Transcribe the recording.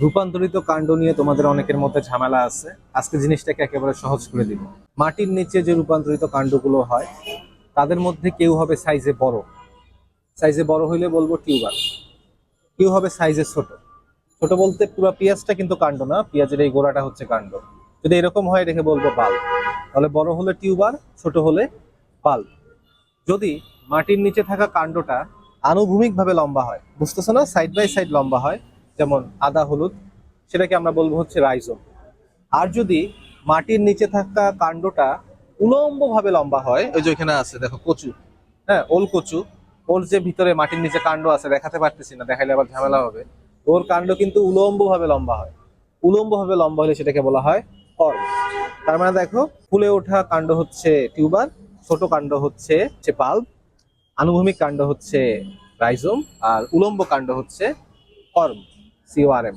রূপান্তরিত কাণ্ড নিয়ে তোমাদের অনেকের মধ্যে ঝামেলা আছে। আজকে জিনিসটাকে একেবারে সহজ করে দিব। মাটির নিচে যে রূপান্তরিত কাণ্ডগুলো হয় তাদের মধ্যে কেউ হবে সাইজে বড়, সাইজে বড় হইলে বলবো টিউবার। কেউ হবে সাইজে ছোট, ছোট বলতে পুরো পেঁয়াজটা কিন্তু কাণ্ড না, পেঁয়াজের এই গোড়াটা হচ্ছে কাণ্ড। যদি এরকম হয় রেখে বলবো বাল্ব। তাহলে বড় হলে টিউবার, ছোট হলে বাল্ব। যদি মাটির নিচে থাকা কাণ্ডটা আনুভূমিকভাবে লম্বা হয়, বুঝতেছো না, সাইড বাই সাইড লম্বা হয়, যেমন আদা হলুদ, সেটাকে আমরা বলবো হচ্ছে রাইজোম। আর যদি মাটির নিচে থাকা কাণ্ডটা উলম্ব ভাবে লম্বা হয়, ওই যে ওইখানে আছে দেখো কচু, হ্যাঁ ওল কচু, ওর যে ভিতরে মাটির নিচে কাণ্ড আছে, দেখাতে পারতেছি না, দেখাইলে আবার ঝামেলা হবে। ওর কাণ্ড কিন্তু উলম্ব ভাবে লম্বা হয়। উলম্ব ভাবে লম্বা হলে সেটাকে বলা হয় কর্ম। তার মানে দেখো, ফুলে ওঠা কাণ্ড হচ্ছে টিউবার, ছোট কাণ্ড হচ্ছে বাল্ব, আনুভূমিক কাণ্ড হচ্ছে রাইজোম, আর উলম্ব কাণ্ড হচ্ছে কর্ম, CORM।